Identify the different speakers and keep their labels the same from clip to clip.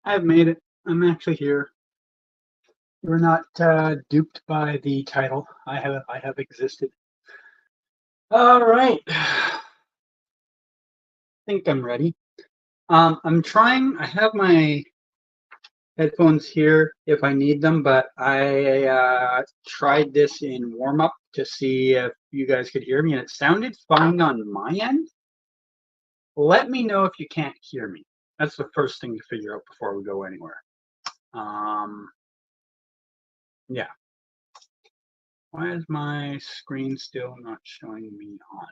Speaker 1: I've made it. I'm actually here. We're not duped by the title. I have existed. All right. I think I'm ready. I'm trying. I have my headphones here if I need them, but I tried this in warm up to see if you guys could hear me, and it sounded fine on my end. Let me know if you can't hear me. That's the first thing to figure out before we go anywhere. Yeah. Why is my screen still not showing me on?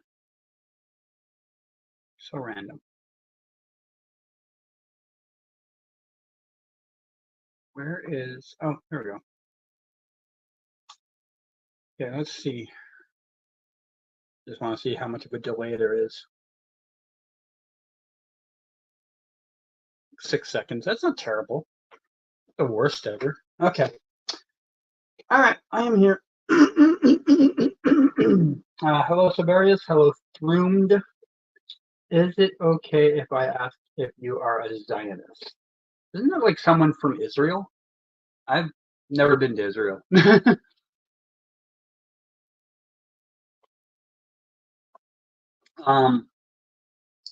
Speaker 1: So random. Where is, oh, there we go. Yeah, let's see. Just want to see how much of a delay there is. 6 seconds. That's not terrible. The worst ever. Okay. All right, I am here. Hello, Siberius. Hello, Throomed. Is it okay if I ask if you are a Zionist? Isn't that like someone from Israel? I've never been to Israel.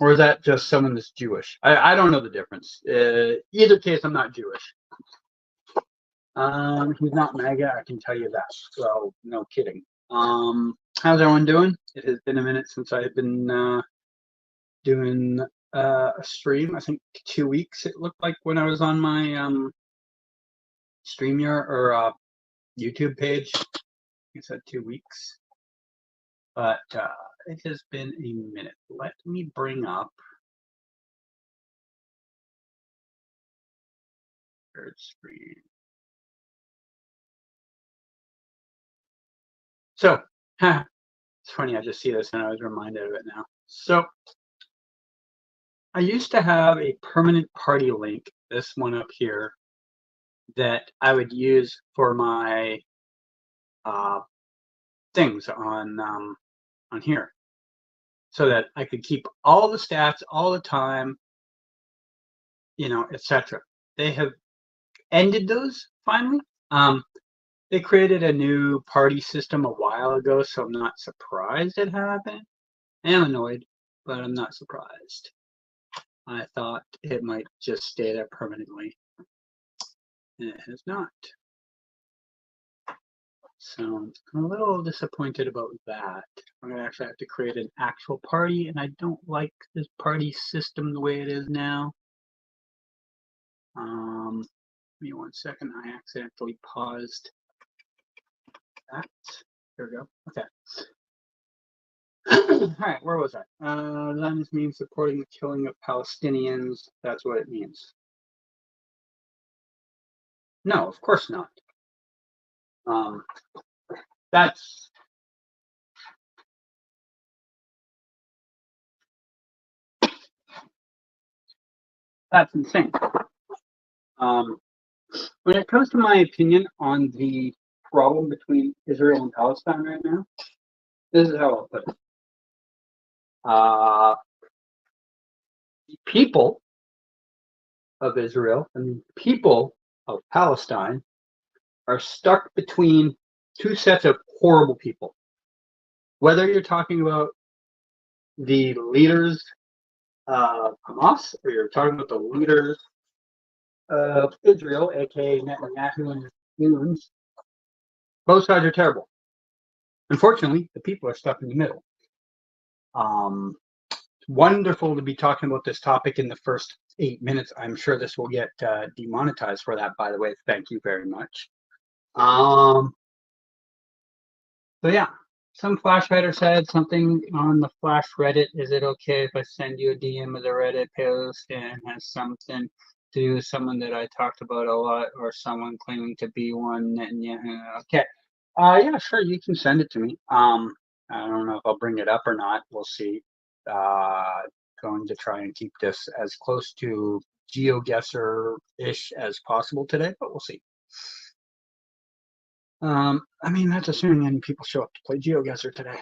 Speaker 1: Or is that just someone that's Jewish? I don't know the difference. Either case, I'm not Jewish. He's not MAGA, I can tell you that. So, no kidding. How's everyone doing? It has been a minute since I've been doing a stream. I think 2 weeks it looked like when I was on my StreamYard or YouTube page. I said 2 weeks. But it has been a minute. Let me bring up third screen. So, it's funny, I just see this and I was reminded of it now. So, I used to have a permanent party link, this one up here, that I would use for my things on here, so that I could keep all the stats all the time, you know, etc. They have ended those finally. They created a new party system a while ago, so I'm not surprised it happened. I am annoyed, but I'm not surprised. I thought it might just stay there permanently, and it has not. So I'm a little disappointed about that. I'm gonna actually have to create an actual party, and I don't like this party system the way it is now. Give me 1 second. I accidentally paused that. There we go. Okay. All right, where was I? That means supporting the killing of Palestinians. That's what it means. No, of course not. That's insane. When it comes to my opinion on the problem between Israel and Palestine right now, this is how I'll put it. The people of Israel and the people of Palestine are stuck between two sets of horrible people. Whether you're talking about the leaders of Hamas or you're talking about the leaders of Israel, aka Netanyahu and his goons, both sides are terrible. Unfortunately, the people are stuck in the middle. It's wonderful to be talking about this topic in the first 8 minutes. I'm sure this will get demonetized for that, by the way. Thank you very much. So yeah, some Flash writer said something on the Flash Reddit. Is it okay if I send you a DM of the Reddit post and has something to do with someone that I talked about a lot or someone claiming to be one? Okay. Yeah, sure. You can send it to me. I don't know if I'll bring it up or not. We'll see. Going to try and keep this as close to Geoguessr-ish as possible today, but we'll see. I mean, that's assuming any people show up to play Geoguessr today.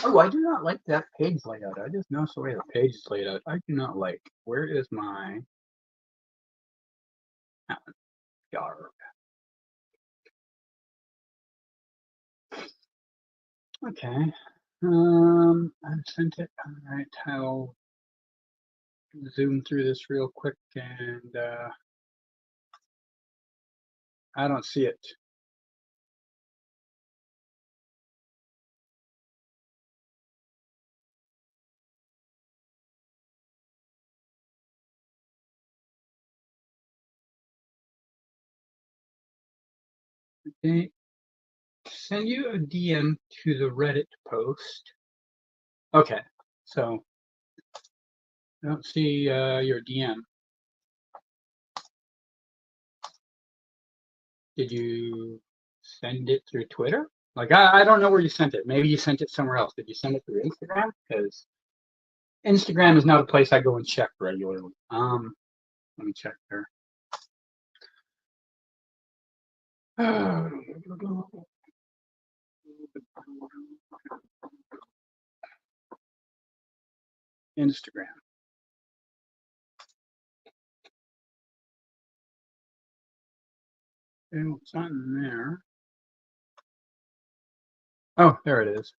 Speaker 1: Oh, I do not like that page layout. I just noticed the way the page is laid out. I do not like. Where is my Yarg? Okay. I sent it. All right. I'll zoom through this real quick, and I don't see it. Okay. Send you a DM to the Reddit post. Okay. So I don't see your DM. Did you send it through Twitter? Like, I don't know where you sent it. Maybe you sent it somewhere else. Did you send it through Instagram? Because Instagram is not a place I go and check regularly. Let me check there. Instagram. It's not in there. Oh, there it is.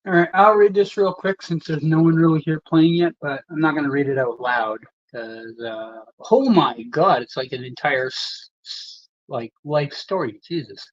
Speaker 1: All right, I'll read this real quick since there's no one really here playing yet, but I'm not going to read it out loud because, oh my God, it's like an entire like life story. Jesus.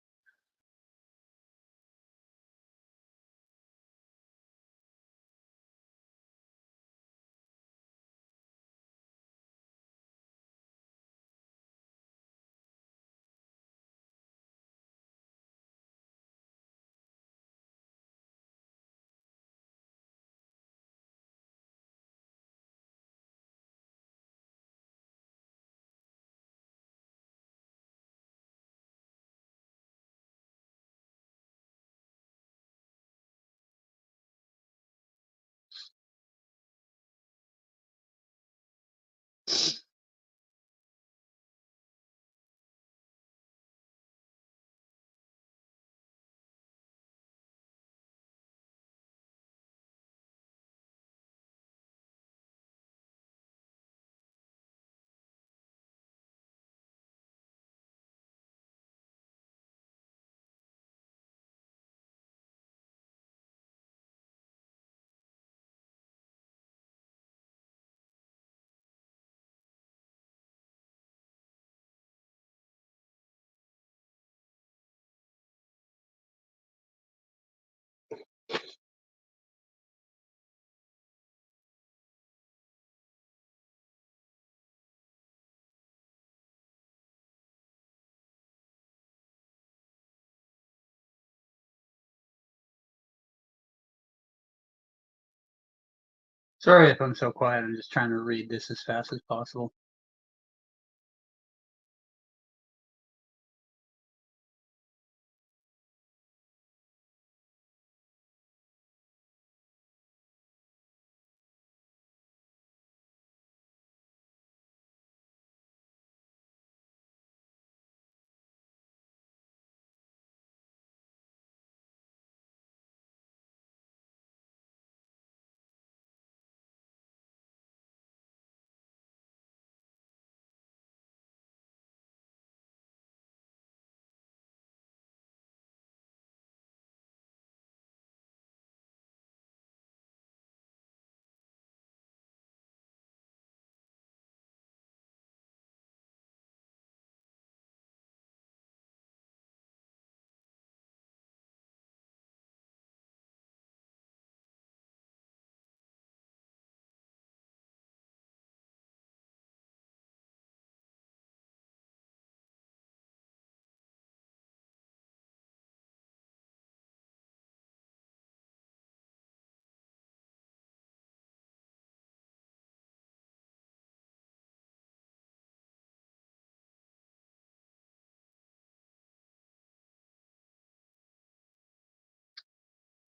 Speaker 1: Sorry if I'm so quiet. I'm just trying to read this as fast as possible.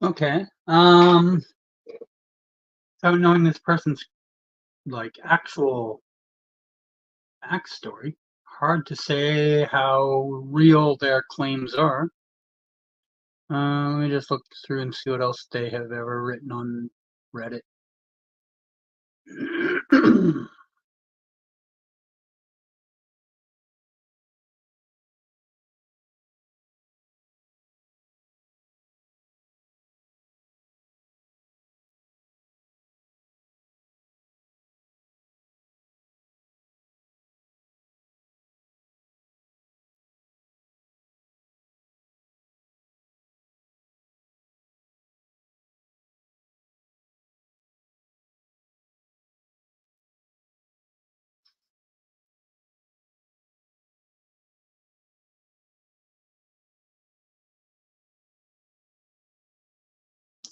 Speaker 1: Okay. So knowing this person's like actual backstory. Hard to say how real their claims are. Let me just look through and see what else they have ever written on Reddit.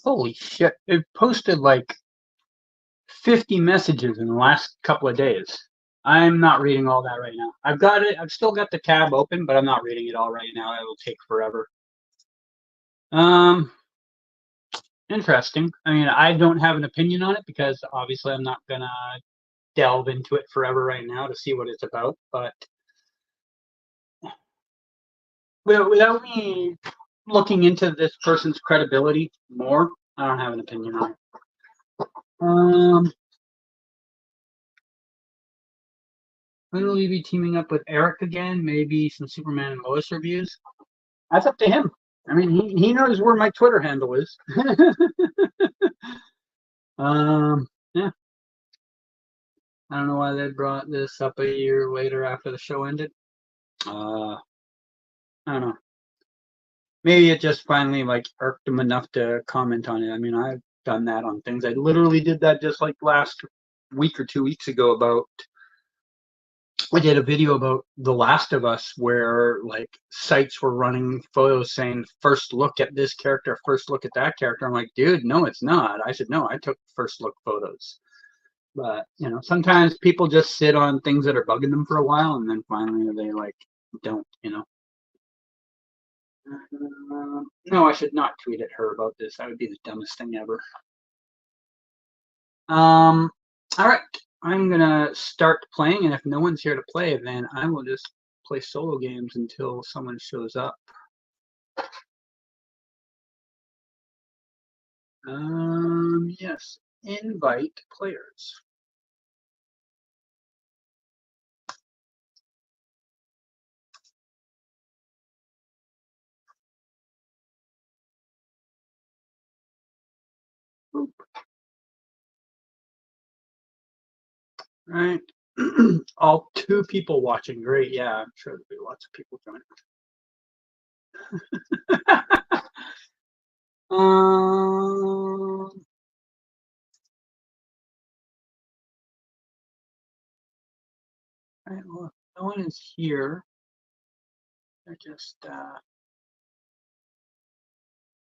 Speaker 1: Holy shit! It posted like 50 messages in the last couple of days. I'm not reading all that right now. I've got it. I've still got the tab open, but I'm not reading it all right now. It will take forever. Um, Interesting. I mean, I don't have an opinion on it because obviously I'm not gonna delve into it forever right now to see what it's about. But without me looking into this person's credibility more, I don't have an opinion on it. When will you be teaming up with Eric again? Maybe some Superman and Lois reviews? That's up to him. I mean, he knows where my Twitter handle is. Yeah. I don't know why they brought this up a year later after the show ended. I don't know. Maybe it just finally like irked them enough to comment on it. I mean, I've done that on things. I literally did that just like last week or 2 weeks ago about I did a video about The Last of Us where like sites were running photos saying first look at this character, first look at that character. I'm like, dude, no, it's not. I said, no, I took first look photos. But you know, sometimes people just sit on things that are bugging them for a while and then finally they like don't, you know. No, I should not tweet at her about this. That would be the dumbest thing ever. All right. I'm gonna start playing, and if no one's here to play, then I will just play solo games until someone shows up. Yes, invite players. Boop. Right. All 2 people watching. Great. Yeah, I'm sure there'll be lots of people joining. um, right, well, if no one is here, I just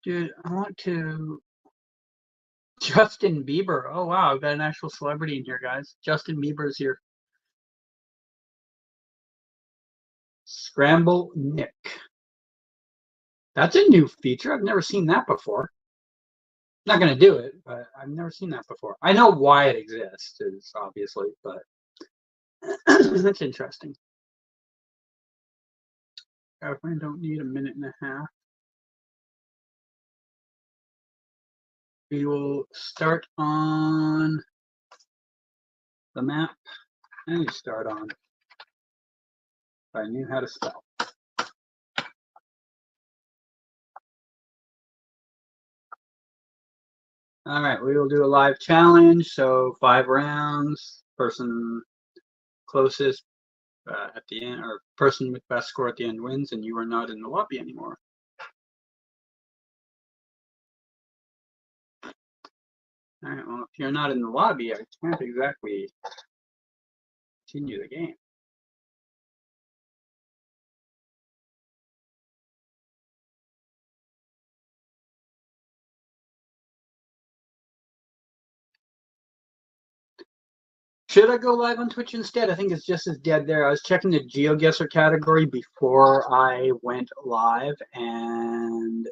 Speaker 1: dude, I want to Justin Bieber. Oh wow, I've got an actual celebrity in here, guys. Justin Bieber's here. Scramble Nick. That's a new feature. I've never seen that before. Not gonna do it, but I've never seen that before. I know why it exists, is obviously, but that's interesting. I don't need a minute and a half. We will start on the map and start on if I knew how to spell. All right, we will do a live challenge. So 5 rounds. Person closest at the end, or person with best score at the end wins, and you are not in the lobby anymore. All right, well, if you're not in the lobby, I can't exactly continue the game. Should I go live on Twitch instead? I think it's just as dead there. I was checking the Geoguessr category before I went live, and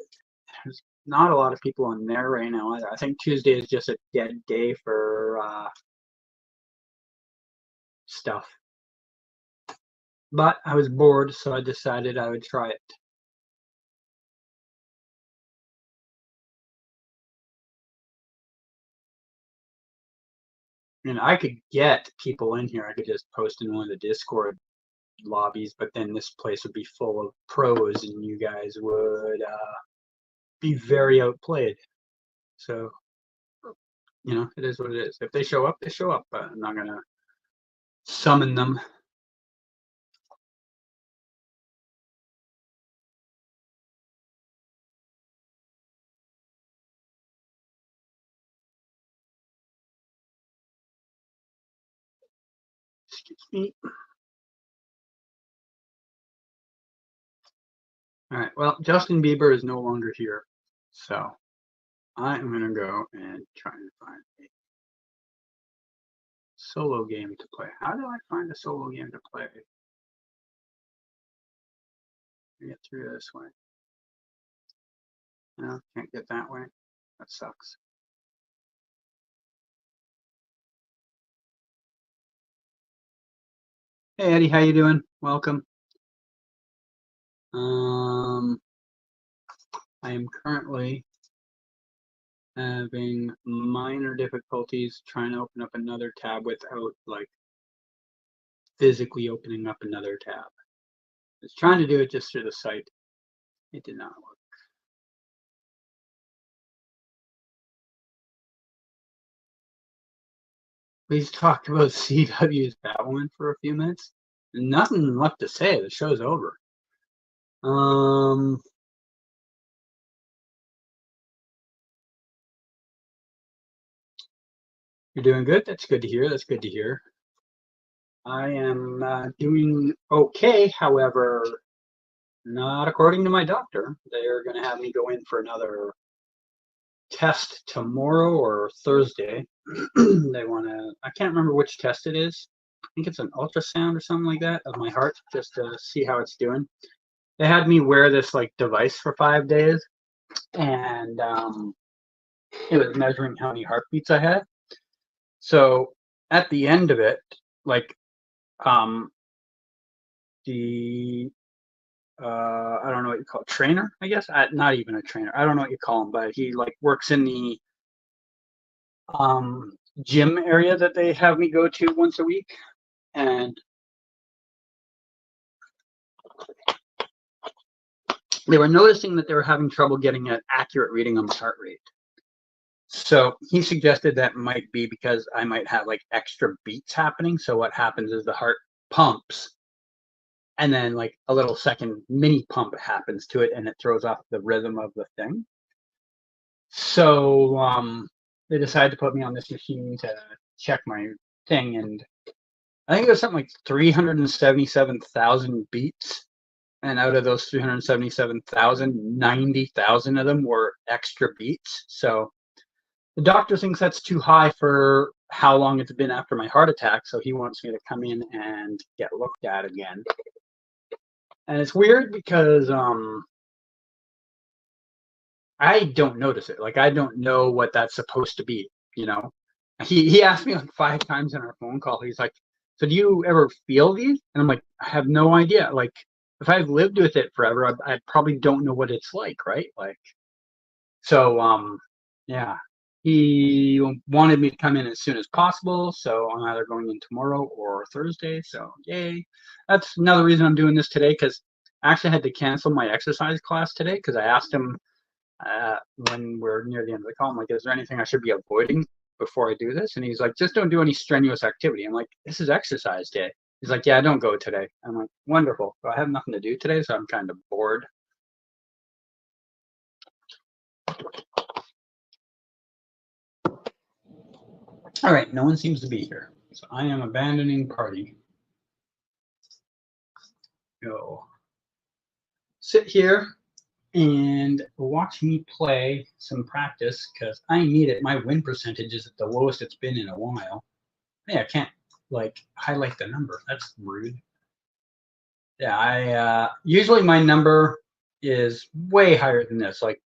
Speaker 1: there's not a lot of people on there right now either. I think Tuesday is just a dead day for stuff. but I was bored, so I decided I would try it. And I could get people in here. I could just post in one of the Discord lobbies, but then this place would be full of pros and you guys would be very outplayed. So, you know, it is what it is. If they show up, they show up, but I'm not going to summon them. Excuse me. All right, well, Justin Bieber is no longer here, so I'm going to go and try and find a solo game to play. How do I find a solo game to play? Get through this way. No, can't get that way. That sucks. Hey Eddie, how you doing? Welcome. I am currently having minor difficulties trying to open up another tab without like physically opening up another tab. I was trying to do it just through the site. It did not work. Please talk about CW's Batwoman for a few minutes. Nothing left to say. The show's over. You're doing good. That's good to hear. That's good to hear. I am doing okay. However, not according to my doctor. They're going to have me go in for another test tomorrow or Thursday. They want to, I can't remember which test it is. I think it's an ultrasound or something like that of my heart, just to see how it's doing. They had me wear this like device for 5 days, and it was measuring how many heartbeats I had. So at the end of it, like the I don't know what you call it, trainer, I guess. Not even a trainer. I don't know what you call him, but he like works in the gym area that they have me go to once a week, and they were noticing that they were having trouble getting an accurate reading on my heart rate. So he suggested that might be because I might have like extra beats happening. So what happens is the heart pumps, and then like a little second mini pump happens to it, and it throws off the rhythm of the thing. So they decided to put me on this machine to check my thing, and I think it was something like 377,000 beats. And out of those 377,000, 90,000 of them were extra beats. So the doctor thinks that's too high for how long it's been after my heart attack. So he wants me to come in and get looked at again. And it's weird because I don't notice it. Like, I don't know what that's supposed to be, you know? He asked me like 5 times in our phone call. He's like, so do you ever feel these? And I'm like, I have no idea. Like, if I've lived with it forever, I probably don't know what it's like, right? Like, so, yeah. He wanted me to come in as soon as possible, so I'm either going in tomorrow or Thursday, so yay. That's another reason I'm doing this today, because I actually had to cancel my exercise class today, because I asked him when we're near the end of the call, I'm like, is there anything I should be avoiding before I do this? And he's like, just don't do any strenuous activity. I'm like, this is exercise day. He's like, yeah, don't go today. I'm like, wonderful. So I have nothing to do today, so I'm kind of bored. All right, no one seems to be here. So I am abandoning party. Go sit here and watch me play some practice, because I need it. My win percentage is at the lowest it's been in a while. Hey, I can't like highlight the number. That's rude. Yeah, I usually my number is way higher than this. Like,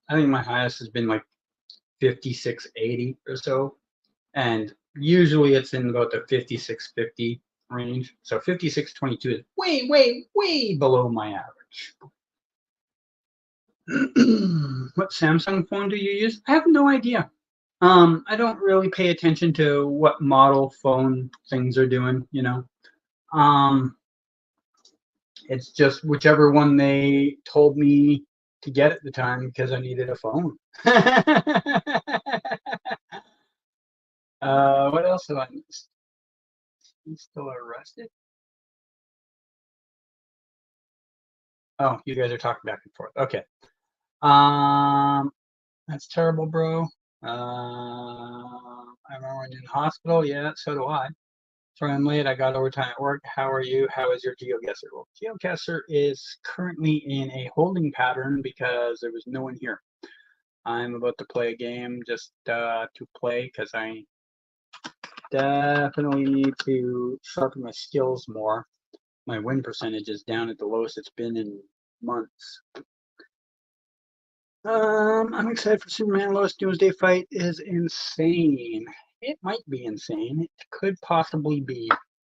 Speaker 1: I think my highest has been like 5680 or so, and usually it's in about the 5650 range. So 5622 is way, way, way below my average. What Samsung phone do you use? I have no idea. I don't really pay attention to what model phone things are doing, you know. It's just whichever one they told me to get at the time because I needed a phone. What else have I missed? He's still arrested? Oh, you guys are talking back and forth. Okay. That's terrible, bro. I remember when in the hospital. Yeah, so do I. Sorry I'm late. I got overtime at work. How are you? How is your Geoguessr? Well, Geoguessr is currently in a holding pattern because there was no one here. I'm about to play a game just to play because I definitely need to sharpen my skills more. My win percentage is down at the lowest it's been in months. I'm excited for Superman Lois Doomsday fight is insane. It might be insane. It could possibly be.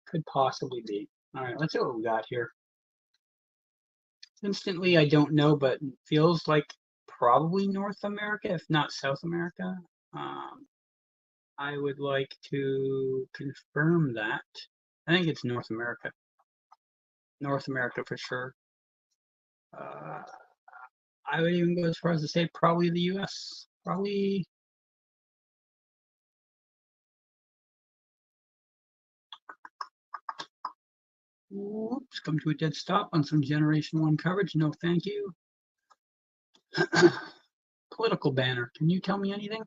Speaker 1: Could possibly be. All right, let's see what we got here. Instantly, I don't know, but it feels like probably North America, if not South America. I would like to confirm that. I think it's North America. North America for sure. I would even go as far as to say probably the US. Probably. Oops, come to a dead stop on some Generation 1 coverage. No, thank you. Political banner. Can you tell me anything?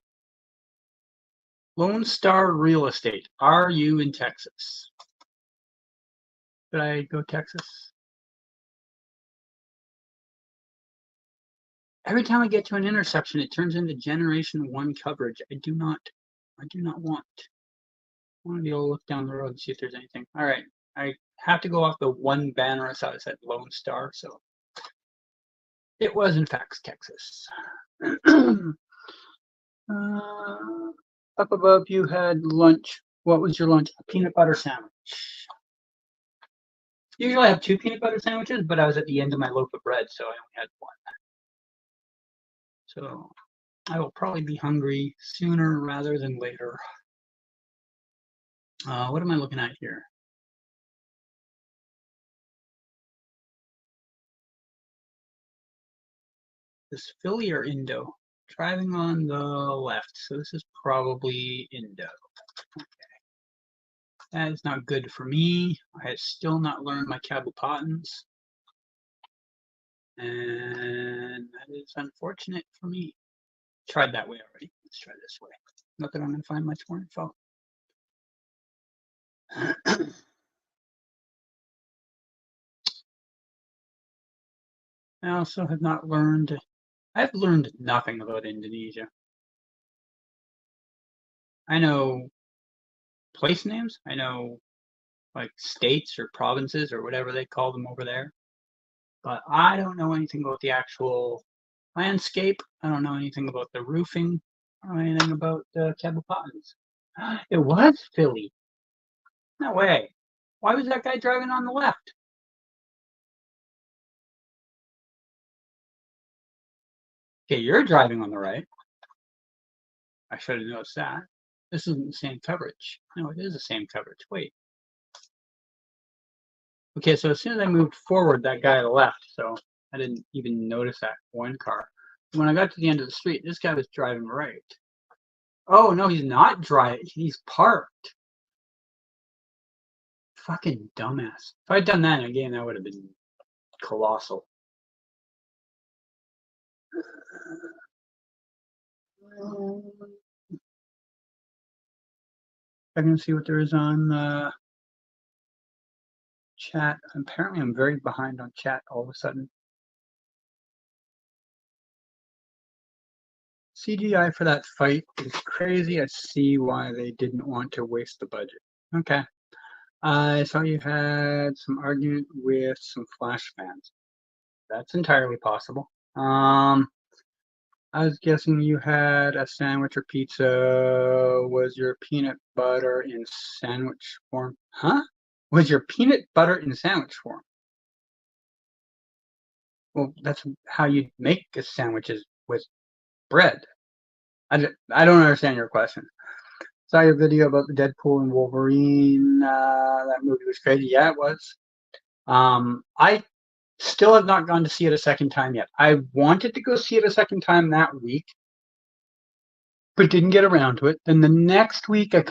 Speaker 1: Lone Star Real Estate. Are you in Texas? Did I go Texas? Every time I get to an intersection, it turns into Generation 1 coverage. I do not want. I want to be able to look down the road and see if there's anything. All right. I have to go off the one banner I saw that said Lone Star, so it was in fact Texas. Up above, you had lunch. What was your lunch? A peanut butter sandwich. Usually I have 2 peanut butter sandwiches, but I was at the end of my loaf of bread, so I only had 1. So I will probably be hungry sooner rather than later. What am I looking at here? This Philly or Indo? Driving on the left, so this is probably Indo. Okay. That is not good for me. I have still not learned my Cabotans. And that is unfortunate for me. Tried that way already. Let's try this way. Not that I'm going to find much more info. I also have not learned, I've learned nothing about Indonesia. I know place names. I know like states or provinces or whatever they call them over there. But I don't know anything about the actual landscape. I don't know anything about the roofing. I don't know anything about the Cabotans. It was Philly. No way. Why was that guy driving on the left? Okay, you're driving on the right. I should have noticed that. This isn't the same coverage. No, it is the same coverage. Wait. Okay, so as soon as I moved forward, that guy left. So I didn't even notice that one car. When I got to the end of the street, this guy was driving right. Oh, no, he's not driving. He's parked. Fucking dumbass. If I'd done that again, that would have been colossal. I can see what there is on chat. Apparently, I'm very behind on chat all of a sudden. CGI for that fight is crazy. I see why they didn't want to waste the budget. Okay. I saw you had some argument with some Flash fans. That's entirely possible. I was guessing you had a sandwich or pizza. Was your peanut butter in sandwich form? Huh? Was your peanut butter in sandwich form? Well, that's how you make sandwiches with bread. I don't understand your question. Saw your video about the Deadpool and Wolverine. That movie was crazy. Yeah, it was. I still have not gone to see it a second time yet. I wanted to go see it a second time that week, but didn't get around to it. Then the next week, the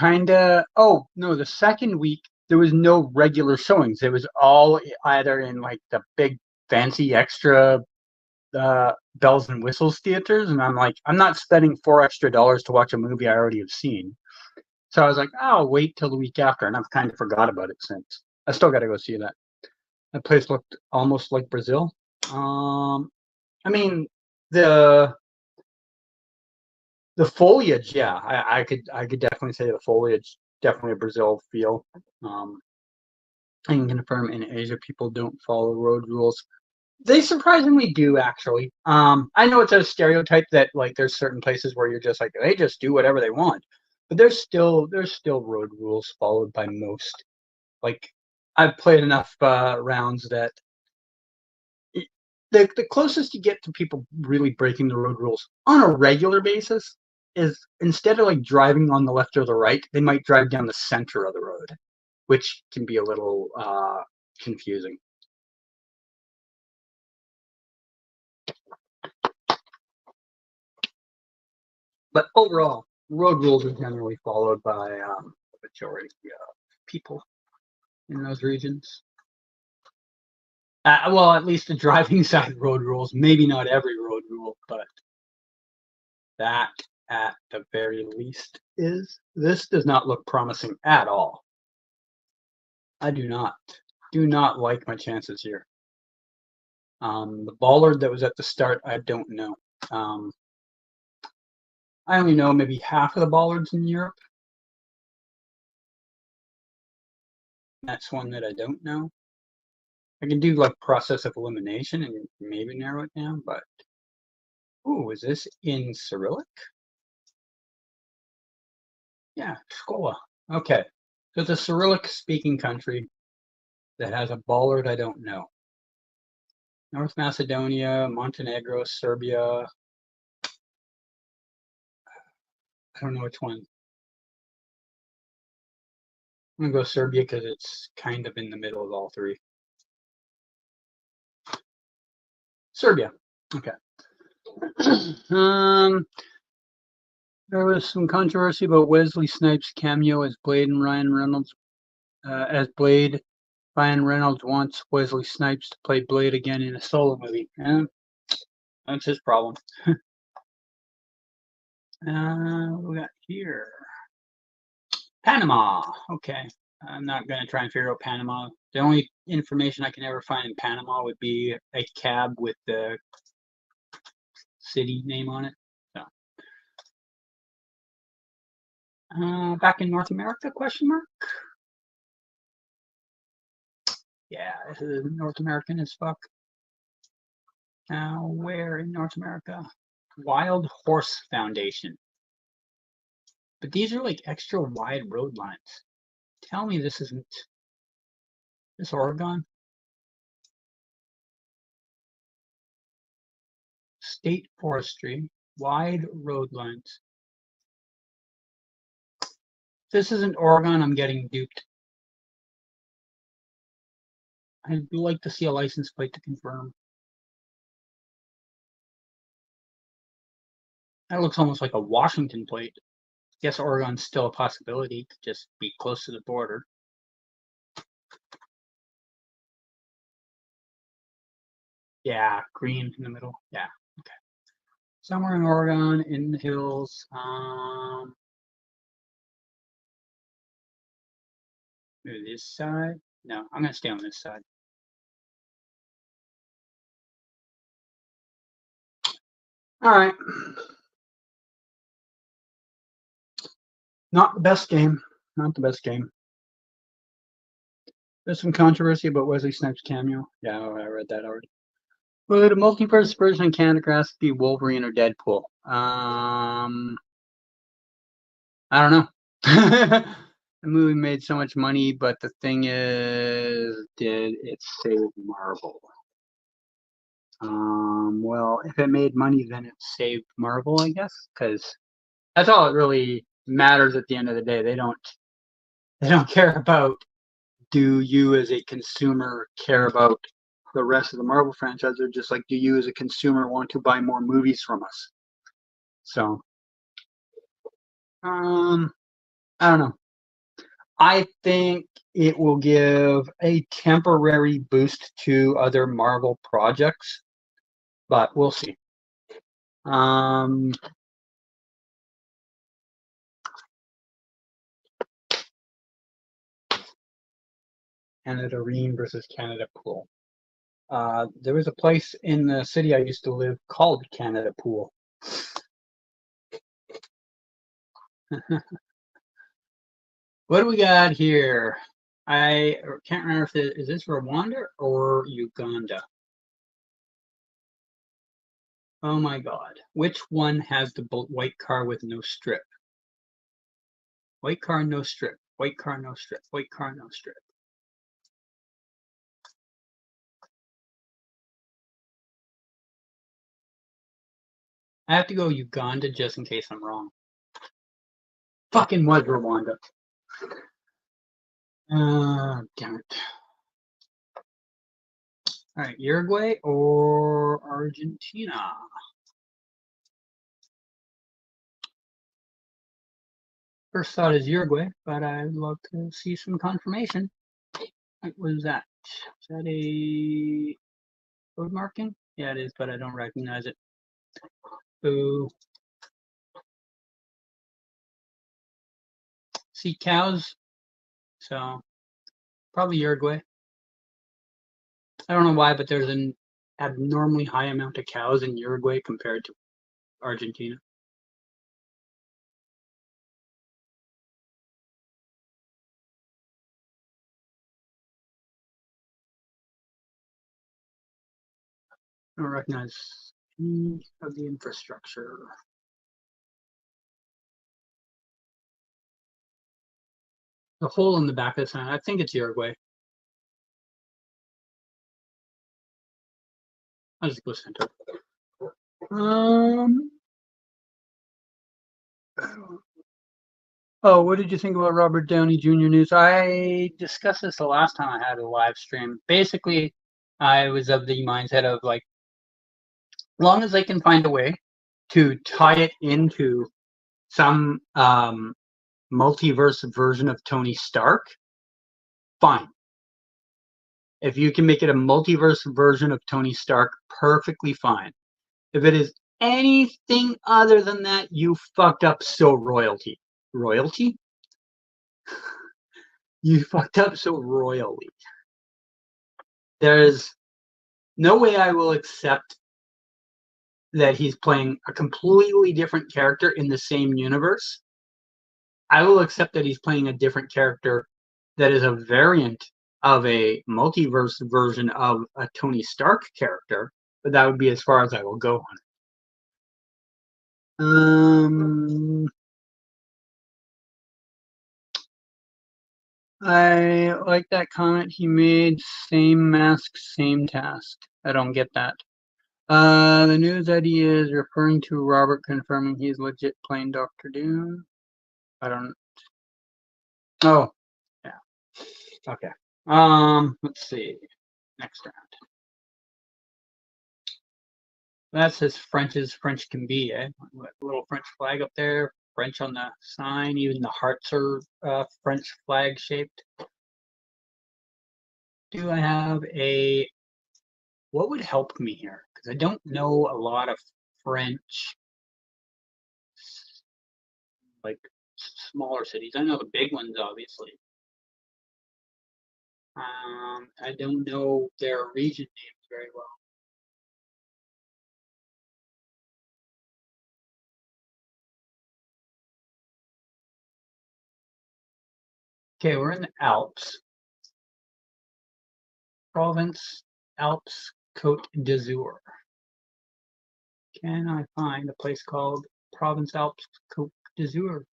Speaker 1: second week, there was no regular showings. It was all either in like the big fancy extra bells and whistles theaters. And I'm like, I'm not spending $4 extra to watch a movie I already have seen. So I was like, I'll wait till the week after. And I've kind of forgot about it since. I still got to go see that. That place looked almost like Brazil. I mean, the foliage, yeah, I could definitely say the foliage definitely a Brazil feel. I can confirm in Asia people don't follow road rules. They surprisingly do, actually. I know it's a stereotype that like there's certain places where you're just like they just do whatever they want, but there's still road rules followed by most. Like I've played enough rounds that the closest you get to people really breaking the road rules on a regular basis is instead of like driving on the left or the right, they might drive down the center of the road, which can be a little confusing. But overall, road rules are generally followed by the majority of people in those regions. Well, at least the driving side road rules. Maybe not every road rule, but that at the very least is. This does not look promising at all. I do not like my chances here. The bollard that was at the start, I don't know. I only know maybe half of the bollards in Europe. That's one that I don't know. I can do like process of elimination and maybe narrow it down, but ooh, is this in Cyrillic? Yeah, Shkola. Okay. So it's a Cyrillic speaking country that has a bollard I don't know. North Macedonia, Montenegro, Serbia. I don't know which one. I'm gonna go Serbia because it's kind of in the middle of all three. Serbia. Okay. There was some controversy about Wesley Snipes' cameo as Blade and Ryan Reynolds. As Blade, Ryan Reynolds wants Wesley Snipes to play Blade again in a solo movie. Yeah, that's his problem. What we got here? Panama. Okay. I'm not going to try and figure out Panama. The only information I can ever find in Panama would be a cab with the city name on it. So, back in North America, question mark? Yeah, this is North American as fuck. Now, where in North America? Wild Horse Foundation. But these are like extra wide road lines. Tell me this isn't this Oregon? State Forestry, wide road lines. If this isn't Oregon, I'm getting duped. I'd like to see a license plate to confirm. That looks almost like a Washington plate. Guess Oregon's still a possibility to just be close to the border. Yeah, green in the middle. Yeah, okay. Somewhere in Oregon, in the hills. Maybe this side. No, I'm gonna stay on this side. All right. Not the best game. Not the best game. There's some controversy about Wesley Snipes' cameo. Yeah, I read that already. Would a multiverse version of Canada Grass be Wolverine or Deadpool? I don't know. The movie made so much money, but the thing is, did it save Marvel? Well, if it made money, then it saved Marvel, I guess, because that's all it really matters at the end of the day. They don't care about, do you as a consumer care about the rest of the Marvel franchise? They're just like, do you as a consumer want to buy more movies from us? So, I don't know. I think it will give a temporary boost to other Marvel projects, but we'll see. Canada Reen versus Canada Pool. There was a place in the city I used to live called Canada Pool. What do we got here? I can't remember if is this Rwanda or Uganda. Oh my God. Which one has the white car with no strip? White car, no strip. White car, no strip. White car, no strip. I have to go Uganda just in case I'm wrong. Fucking was Rwanda. Damn it. All right, Uruguay or Argentina? First thought is Uruguay, but I'd love to see some confirmation. What was that? Is that a code marking? Yeah, it is, but I don't recognize it. Boo. See cows, so probably Uruguay. I don't know why, but there's an abnormally high amount of cows in Uruguay compared to Argentina. I don't recognize any of the infrastructure. The hole in the back of the sign, I think it's Uruguay. I'll just go center. Oh, what did you think about Robert Downey Jr. news? I discussed this the last time I had a live stream. Basically, I was of the mindset of like, as long as they can find a way to tie it into some multiverse version of Tony Stark, fine. If you can make it a multiverse version of Tony Stark, perfectly fine. If it is anything other than that, you fucked up so royalty. Royalty? You fucked up so royally. There's no way I will accept that he's playing a completely different character in the same universe. I will accept that he's playing a different character that is a variant of a multiverse version of a Tony Stark character, but that would be as far as I will go on it. I like that comment he made. Same mask, same task. I don't get that. The news Eddie is referring to Robert confirming he's legit playing Doctor Doom. I don't. Oh, yeah. Okay. Let's see. Next round. That's as French as French can be, eh? Little French flag up there, French on the sign. Even the hearts are French flag shaped. Do I have a? What would help me here? Because I don't know a lot of French, like smaller cities. I know the big ones, obviously. I don't know their region names very well. Okay, we're in the Alps. Province Alps Côte d'Azur. Can I find a place called Province Alps Côte d'Azur?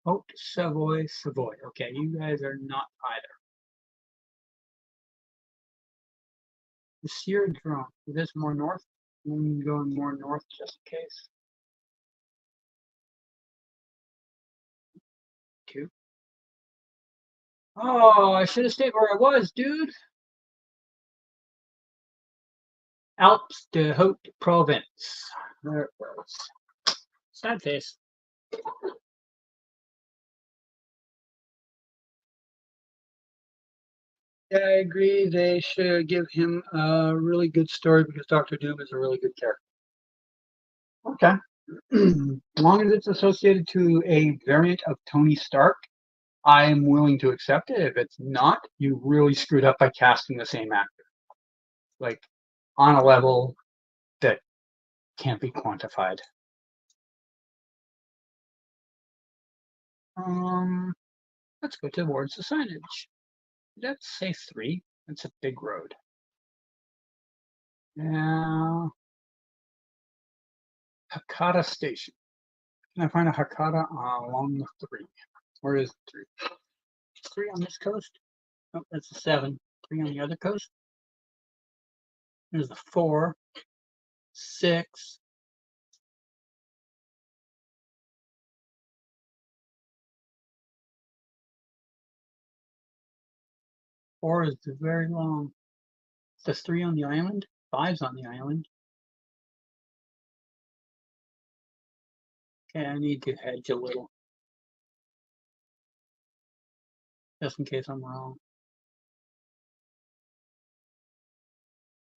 Speaker 1: Haute Savoy, Savoy. Okay, you guys are not either. The Sierra Drone. Is this more north? I'm going more north just in case. 2. Oh, I should have stayed where I was, dude. Alpes de Haute Provence. There it was. Sad face. Yeah, I agree. They should give him a really good story because Doctor Doom is a really good character. Okay. As long as it's associated to a variant of Tony Stark, I am willing to accept it. If it's not, you really screwed up by casting the same actor. Like, on a level that can't be quantified. Um, let's go towards the signage. Let's say 3. That's a big road. Now, Hakata Station. Can I find a Hakata along the 3? Where is the 3? 3 on this coast? Oh, that's a 7. 3 on the other coast? There's the 4, 6. Four is very long. There's 3 on the island. 5's on the island. Okay, I need to hedge a little. Just in case I'm wrong.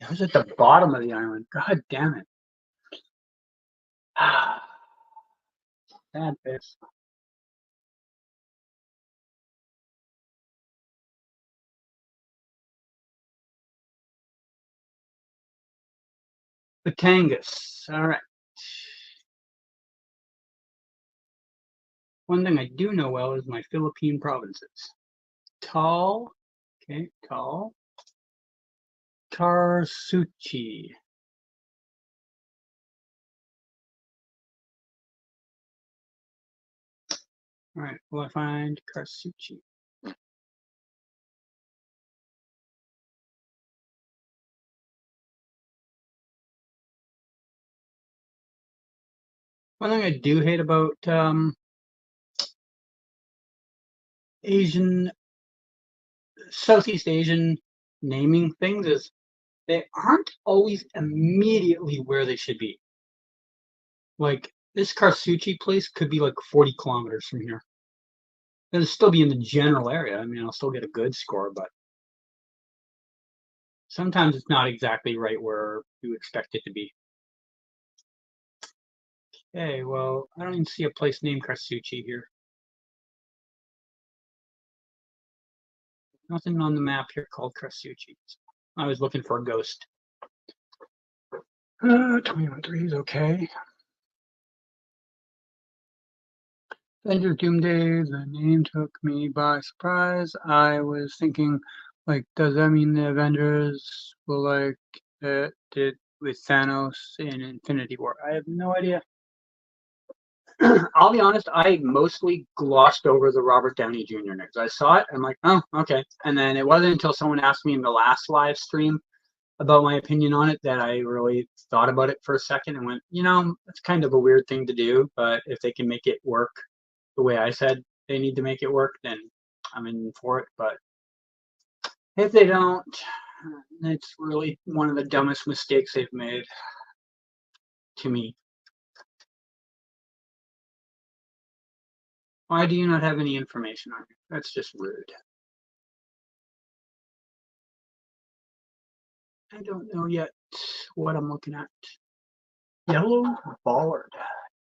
Speaker 1: It was at the bottom of the island. God damn it. Bad face. Batangas. All right. One thing I do know well is my Philippine provinces. Tall. Okay, tall. Tarsuchi. All right, will I find Karsuchi? One thing I do hate about Southeast Asian naming things is they aren't always immediately where they should be. Like this Karsuchi place could be like 40 kilometers from here. It'll still be in the general area. I mean, I'll still get a good score, but sometimes it's not exactly right where you expect it to be. Okay, well, I don't even see a place named Karsuchi here. Nothing on the map here called Karsuchi. I was looking for a ghost. 21-3 is okay. Avengers Doomsday, the name took me by surprise. I was thinking, like, does that mean the Avengers will like it did with Thanos in Infinity War? I have no idea. I'll be honest, I mostly glossed over the Robert Downey Jr. news. I saw it, I'm like, oh, okay. And then it wasn't until someone asked me in the last live stream about my opinion on it that I really thought about it for a second and went, it's kind of a weird thing to do, but if they can make it work the way I said they need to make it work, then I'm in for it. But if they don't, it's really one of the dumbest mistakes they've made to me. Why do you not have any information on it? That's just rude. I don't know yet what I'm looking at. Yellow bollard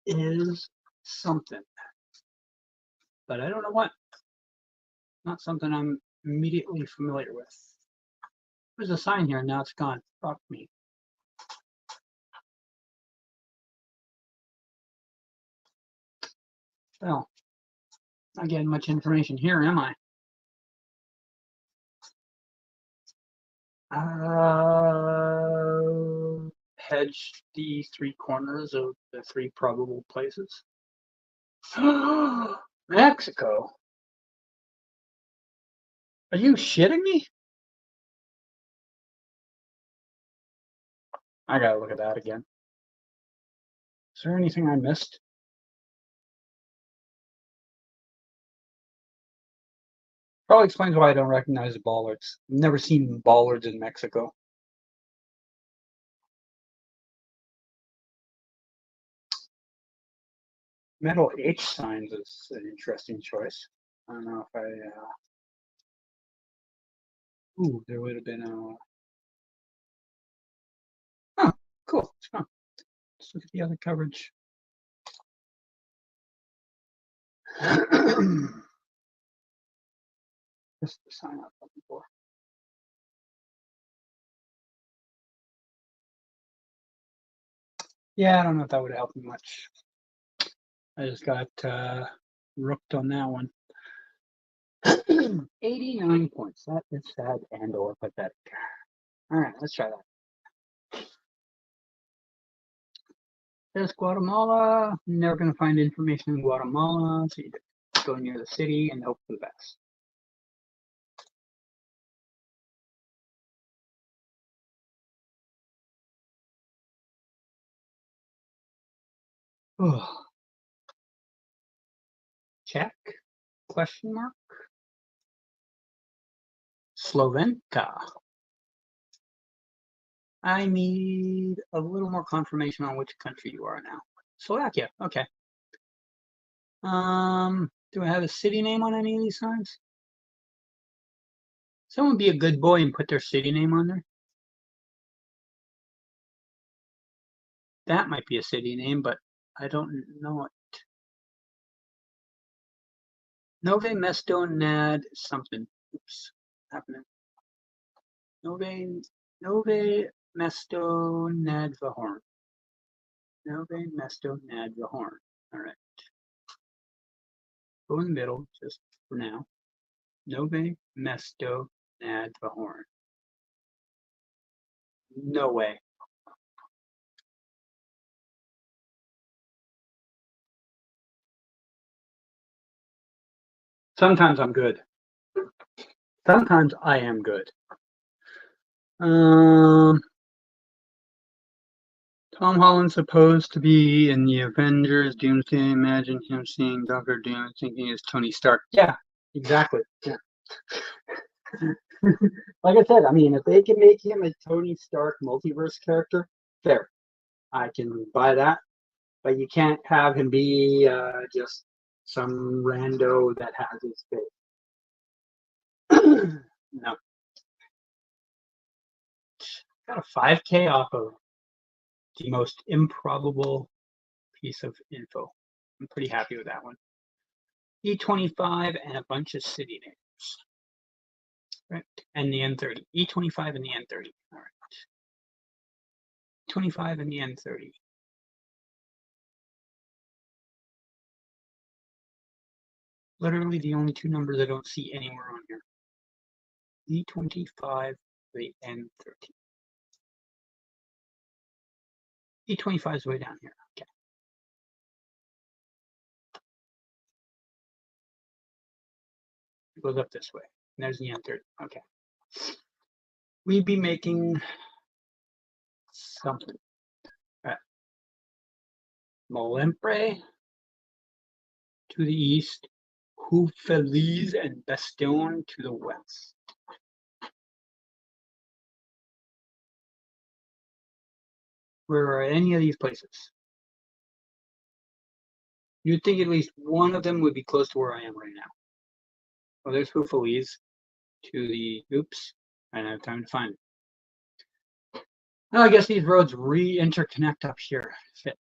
Speaker 1: is something, but I don't know what. Not something I'm immediately familiar with. There's a sign here, now it's gone. Fuck me. Well, not getting much information here, am I? Hedge the 3 corners of the 3 probable places. Mexico? Are you shitting me? I gotta look at that again. Is there anything I missed? Probably explains why I don't recognize the bollards. I've never seen bollards in Mexico. Metal H signs is an interesting choice. I don't know if I. Ooh, there would have been a. Oh, cool. Oh, let's look at the other coverage. Just the sign I'm looking for. Yeah, I don't know if that would help me much. I just got rooked on that one. 89 points. That is sad and or pathetic. All right, let's try that. There's Guatemala. Never going to find information in Guatemala, so you just go near the city and hope for the best. Oh. Check? Question mark? Slovenka. I need a little more confirmation on which country you are now. Slovakia. Okay. Do I have a city name on any of these signs? Someone be a good boy and put their city name on there. That might be a city name, but I don't know it. Nove Mesto Nad something. Oops. Happening. Nove Mesto Nad Vahorn. Nove Mesto Nad Vahorn. All right. Go in the middle just for now. Nove Mesto Nad Vahorn. No way. Sometimes I'm good. Sometimes I am good. Tom Holland's supposed to be in the Avengers Doomsday. Imagine him seeing Doctor Doom thinking it's Tony Stark. Yeah, exactly. Yeah. Like I said, I mean, if they can make him a Tony Stark multiverse character, fair. I can buy that. But you can't have him be just some rando that has his face. No. Got a 5K off of the most improbable piece of info. I'm pretty happy with that one. E25 and a bunch of city names. Right. And the N30. E25 and the N30. All right. 25 and the N30. Literally the only two numbers I don't see anywhere on here. E25, the N30. E25 is way down here. Okay. It goes up this way. And there's the N30. Okay. We'd be making something. All right. Molempre to the east. Feliz and Bastion to the west. Where are any of these places? You'd think at least one of them would be close to where I am right now. Well, there's Feliz to the, oops, I don't have time to find it. Well, I guess these roads re-interconnect up here. Fit.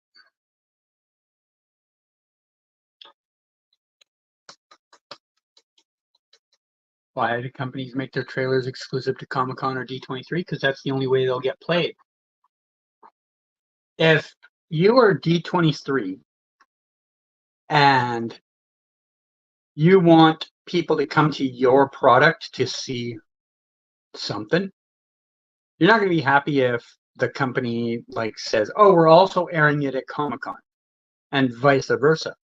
Speaker 1: Why do companies make their trailers exclusive to Comic-Con or D23? Because that's the only way they'll get played. If you are D23 and you want people to come to your product to see something, you're not going to be happy if the company like says, oh, we're also airing it at Comic-Con and vice versa.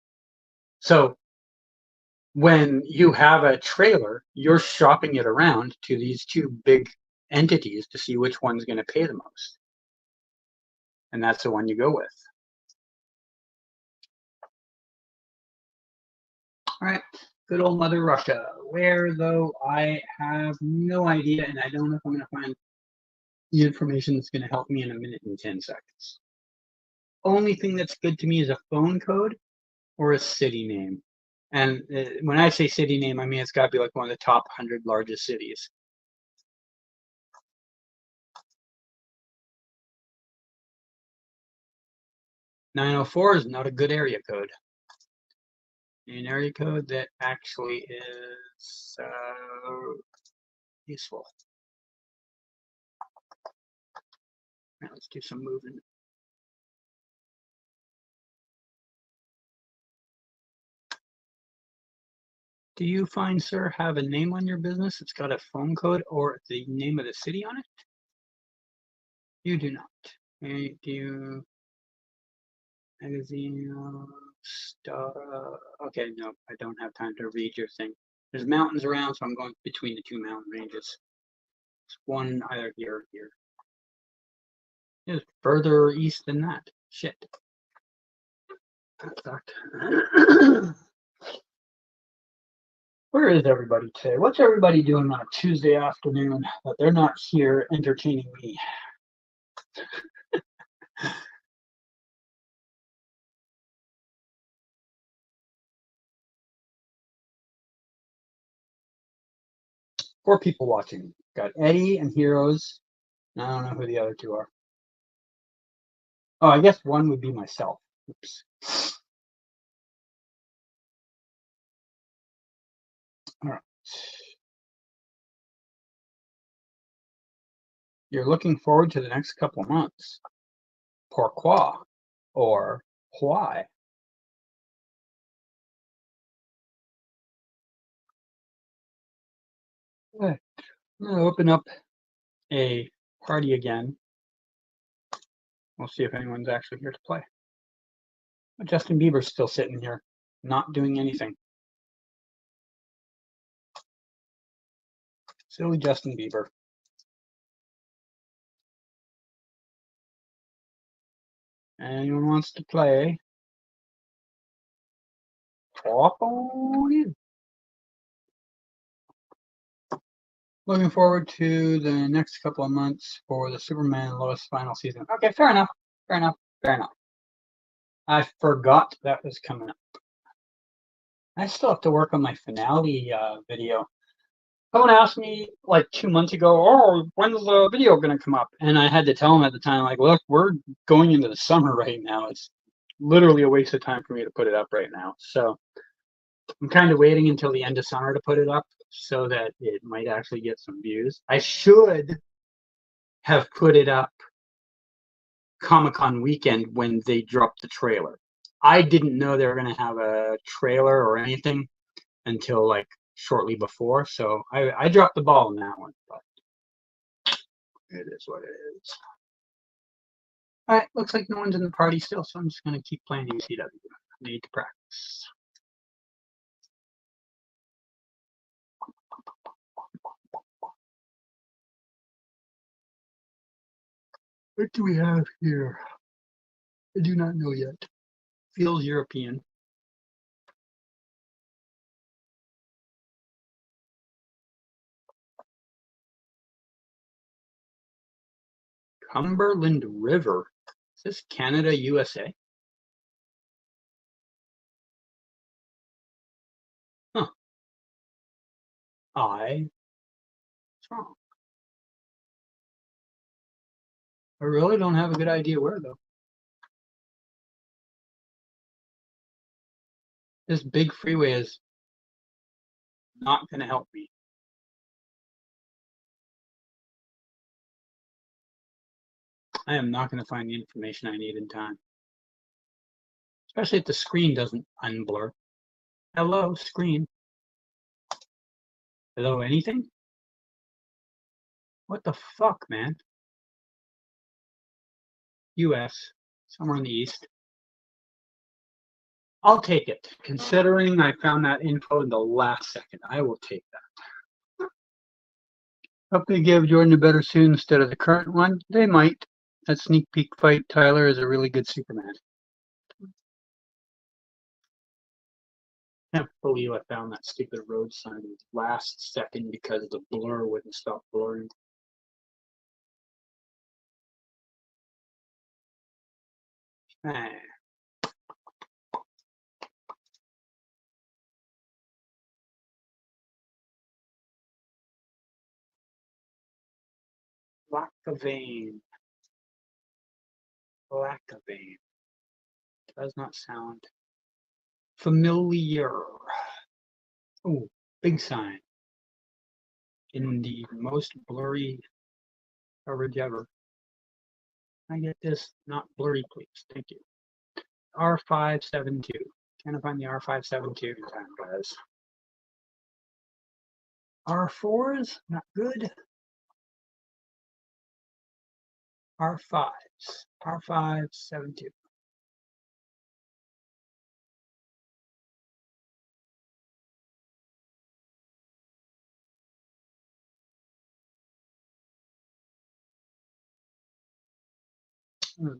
Speaker 1: So when you have a trailer, you're shopping it around to these two big entities to see which one's going to pay the most. And that's the one you go with. All right. Good old Mother Russia. Where, though, I have no idea, and I don't know if I'm going to find the information that's going to help me in a minute and 10 seconds. Only thing that's good to me is a phone code or a city name. And when I say city name, I mean it's got to be like one of the top 100 largest cities. .904 is not a good area code. An area code that actually is useful. Now let's do some moving. Do you, fine sir, have a name on your business that's got a phone code or the name of the city on it? You do not. Do you magazine stuff? Okay, no, I don't have time to read your thing. There's mountains around, so I'm going between the two mountain ranges. It's one either here or here. It's further east than that. Shit. That sucked. Where is everybody today? What's everybody doing on a Tuesday afternoon that they're not here entertaining me? Four people watching. Got Eddie and Heroes. I don't know who the other two are. Oh, I guess one would be myself. Oops. All right. You're looking forward to the next couple of months. Pourquoi? Or why? I'm going to open up a party again. We'll see if anyone's actually here to play. But Justin Bieber's still sitting here, not doing anything. Silly Justin Bieber. Anyone wants to play? Talk on in. Looking forward to the next couple of months for the Superman and Lois final season. Okay, fair enough. Fair enough. Fair enough. I forgot that was coming up. I still have to work on my finale video. Someone asked me like 2 months ago, oh, when's the video going to come up? And I had to tell him at the time, like, look, we're going into the summer right now. It's literally a waste of time for me to put it up right now. So I'm kind of waiting until the end of summer to put it up so that it might actually get some views. I should have put it up Comic-Con weekend when they dropped the trailer. I didn't know they were going to have a trailer or anything until like shortly before, so I dropped the ball on that one, but it is what it is. All right, looks like no one's in the party still, so I'm just going to keep playing ECW. I need to practice. What do we have here? I do not know yet. Feels European. Cumberland River. Is this Canada, USA? Huh. What's wrong? I really don't have a good idea where, though. This big freeway is not going to help me. I am not going to find the information I need in time. Especially if the screen doesn't unblur. Hello, screen. Hello, anything? What the fuck, man? US, somewhere in the east. I'll take it. Considering I found that info in the last second, I will take that. Hope they give Jordan a better suit instead of the current one. They might. That sneak peek fight, Tyler is a really good Superman. Can't believe I found that stupid road sign last second because the blur wouldn't stop blurring. Ah. Lacavane. Lacavane. Does not sound familiar. Oh, big sign. In the most blurry coverage ever. Can I get this not blurry, please? Thank you. R572. Can't find the R572 in time, guys. R4s, not good. R5s, R572.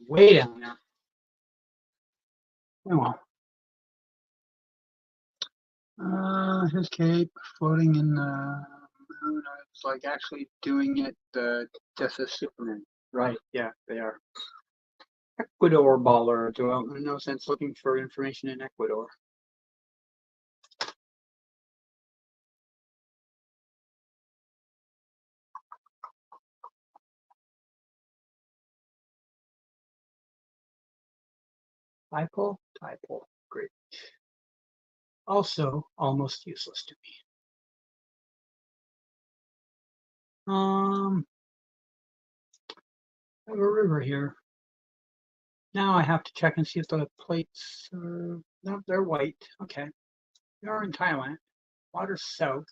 Speaker 1: Way down there. Oh well. His cape floating in the moon. It's like actually doing it. Death of Superman. Right? Yeah, they are. Ecuador baller. No sense looking for information in Ecuador. Typo? Typo. Great. Also, almost useless to me. I have a river here. Now I have to check and see if the plates are. No, they're white. Okay. We are in Thailand. Water south.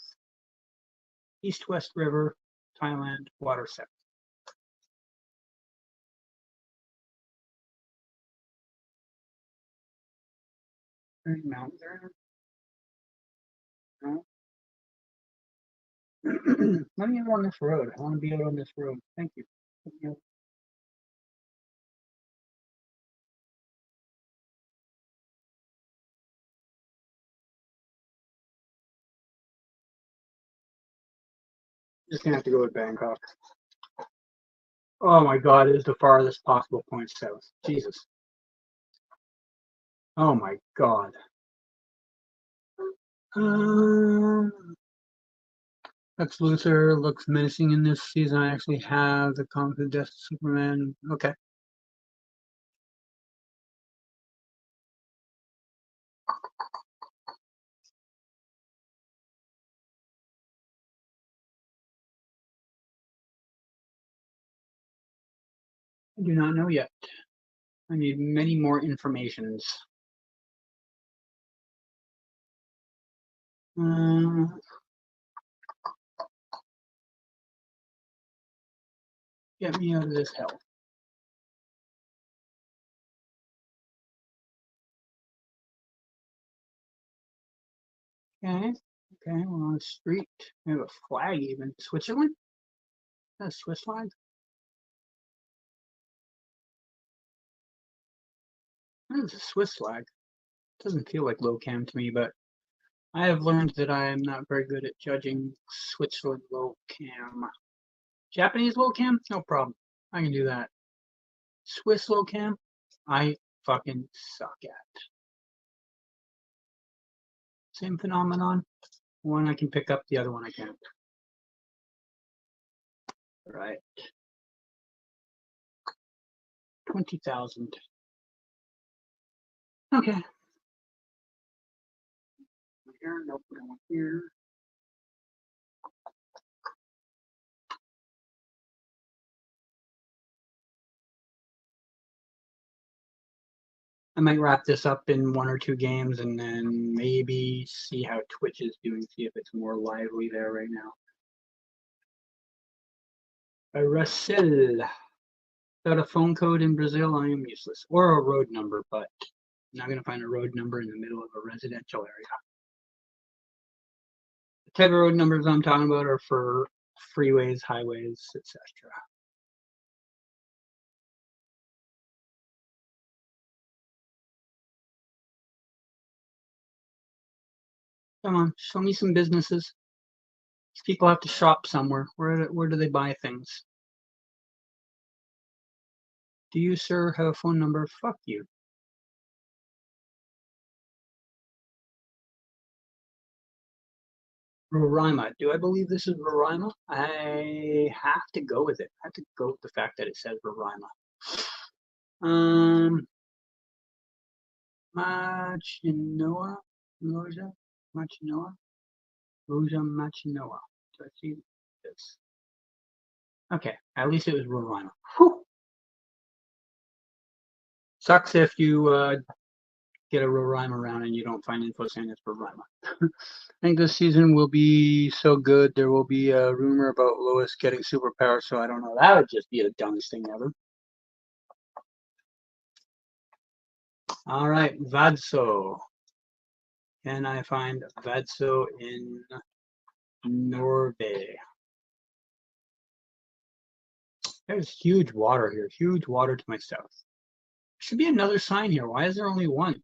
Speaker 1: East-west river, Thailand, water south. Any mountains there? No. Let me go on this road. I want to be out on this road. Thank you. Just gonna have to go with Bangkok. Oh my God, it is the farthest possible point south. Jesus. Oh my God. Lex Luthor looks menacing in this season. I actually have the comic of Death of Superman. Okay. I do not know yet. I need many more informations. Get me out of this hell. Okay. Okay, we're on the street. We have a flag even. Switzerland? That's a Swiss flag? That is a Swiss flag. Doesn't feel like low cam to me, but I have learned that I am not very good at judging Switzerland low cam. Japanese low cam? No problem. I can do that. Swiss low cam? I fucking suck at. Same phenomenon. One I can pick up, the other one I can't. Right. 20,000. Okay. Here, nope, no here. I might wrap this up in 1 or 2 games and then maybe see how Twitch is doing, see if it's more lively there right now. Russell. Without a phone code in Brazil, I am useless. Or a road number, but not going to find a road number in the middle of a residential area. The type of road numbers I'm talking about are for freeways, highways, etc. Come on, show me some businesses. These people have to shop somewhere. Where do they buy things? Do you, sir, have a phone number? Fuck you. Roraima. Do I believe this is Roraima? I have to go with it. I have to go with the fact that it says Roraima. Machinoa? Loja? Machinoa? Loja Machinoa. Do I see this? Okay, at least it was Roraima. Whew. Sucks if you get a Roraima round and you don't find info saying it's Roraima. I think this season will be so good. There will be a rumor about Lois getting superpowers, so I don't know. That would just be the dumbest thing ever. All right, Vadso. Can I find Vadso in Norway? There's huge water here. Huge water to my south. There should be another sign here. Why is there only one?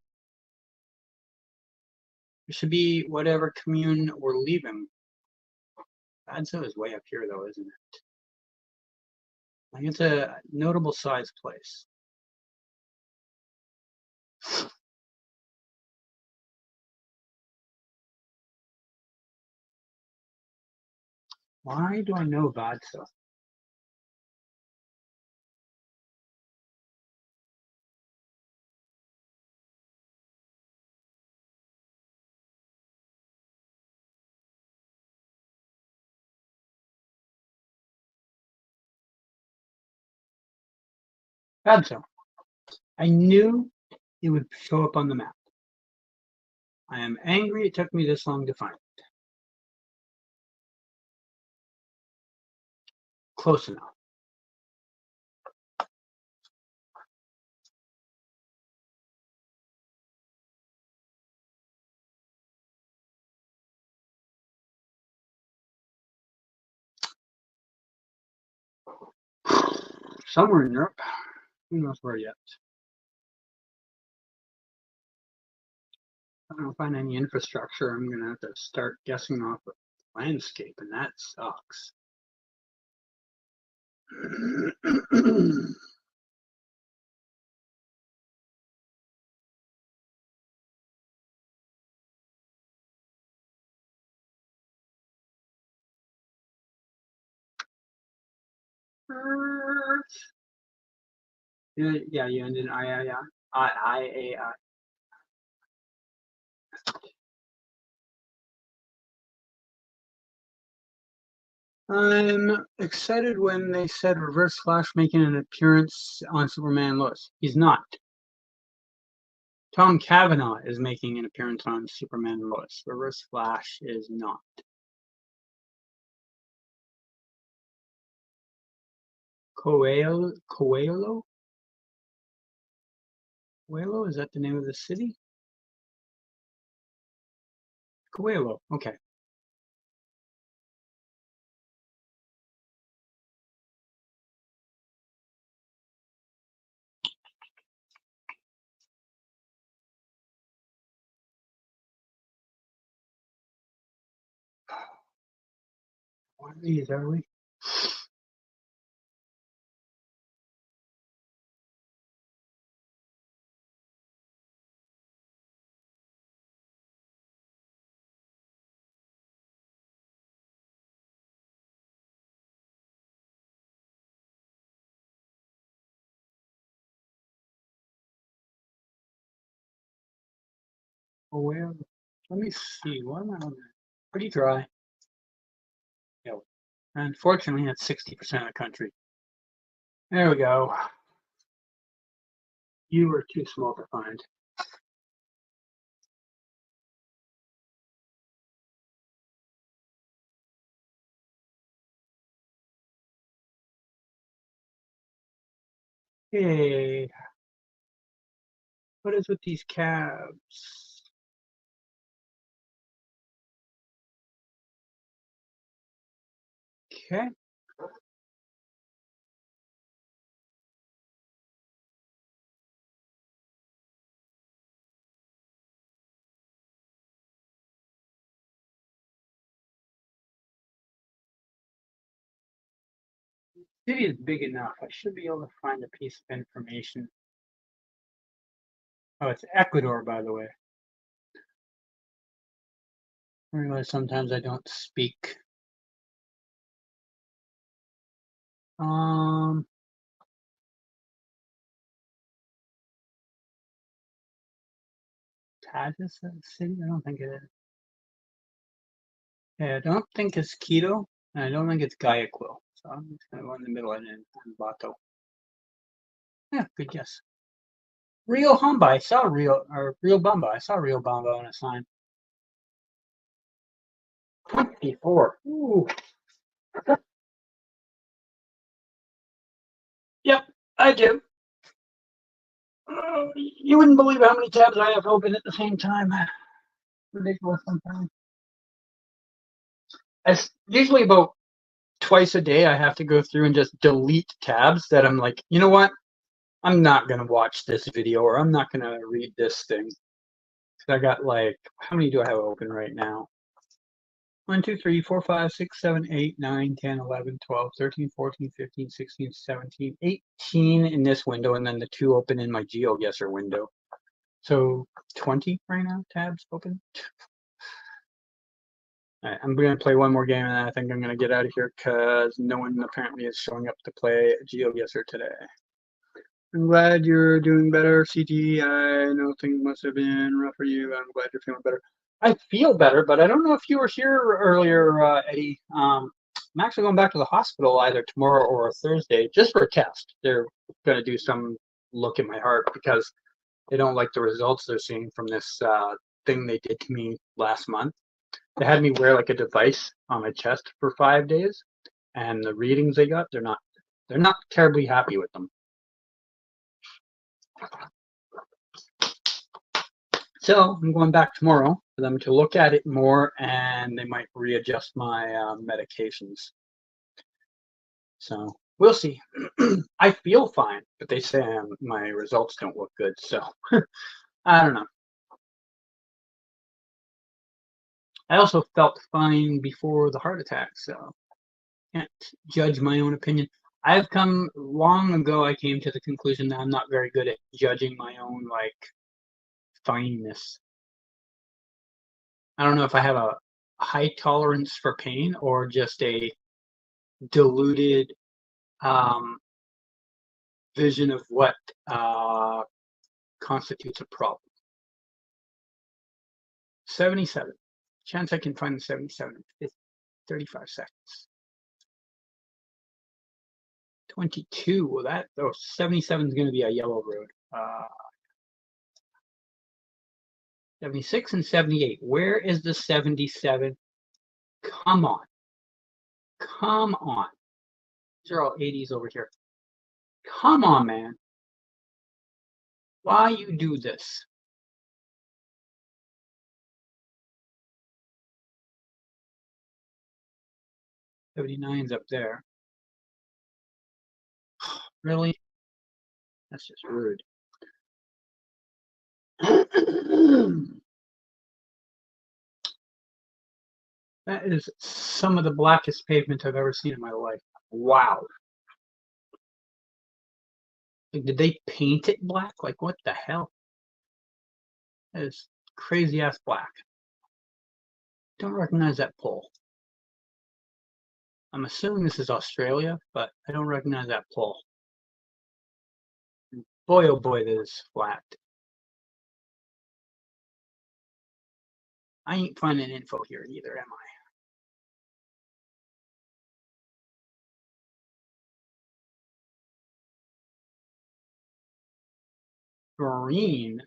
Speaker 1: There should be whatever commune we're leaving. Vadso is way up here, though, isn't it? Like, it's a notable size place. Why do I know Vadso? Vadso. I knew it would show up on the map. I am angry it took me this long to find it. Close enough. Somewhere in Europe. Who knows where yet? If I don't find any infrastructure, I'm going to have to start guessing off the landscape, and that sucks. Yeah, you ended I. I'm excited when they said Reverse Flash making an appearance on Superman Lois. He's not. Tom Cavanaugh is making an appearance on Superman Lois. Reverse Flash is not. Coelho? Coelho? Coelho? Is that the name of the city? Coelho. Okay. One of these, are we? Coelho. Let me see. What am I on? Pretty dry. No. Unfortunately, that's 60% of the country. There we go. You were too small to find. Hey. What is with these cabs? Okay. City is big enough. I should be able to find a piece of information. Oh, it's Ecuador, by the way. I realize sometimes I don't speak. Tagus City? I don't think it is. Yeah, I don't think it's Quito, and I don't think it's Guayaquil. So I'm just gonna go in the middle and in Bato. Yeah, good guess. Rio Hamba. I saw Rio or Rio Bamba. I saw Rio Bamba on a sign. 24. Ooh. Yep, I do. You wouldn't believe how many tabs I have open at the same time. Ridiculous sometimes. It's usually about twice a day I have to go through and just delete tabs that I'm like, you know what? I'm not gonna watch this video or I'm not gonna read this thing. I got like, how many do I have open right now? 1, 2, 3, 4, 5, 6, 7, 8, 9, 10, 11, 12, 13, 14, 15, 16, 17, 18 in this window, and then the 2 open in my Geoguessr window. So 20 right now, tabs open. All right, I'm going to play one more game, and then I think I'm going to get out of here because no one apparently is showing up to play Geoguessr today. I'm glad you're doing better, CT. I know things must have been rough for you. I'm glad you're feeling better. I feel better, but I don't know if you were here earlier, Eddie. I'm actually going back to the hospital either tomorrow or Thursday just for a test. They're going to do some look at my heart because they don't like the results they're seeing from this thing they did to me last month. They had me wear like a device on my chest for 5 days, and the readings they got, they're not terribly happy with them. So I'm going back tomorrow for them to look at it more, and they might readjust my medications. So we'll see. I feel fine, but they say my results don't look good. So I don't know. I also felt fine before the heart attack, so can't judge my own opinion. I've come long ago. I came to the conclusion that I'm not very good at judging my own like fineness. I don't know if I have a high tolerance for pain or just a diluted vision of what constitutes a problem. 77. Chance I can find the 77 in 35 seconds. 22. Well, 77 is going to be a yellow road. 76 and 78. Where is the 77? Come on. Come on. These are all 80s over here. Come on, man. Why you do this? 79's up there. Really? That's just rude. That is some of the blackest pavement I've ever seen in my life. Wow. Like, did they paint it black? Like, what the hell? That is crazy ass black. Don't recognize that pole. I'm assuming this is Australia, but I don't recognize that pole. Boy, oh boy, that is flat. I ain't finding info here either, am I? Green.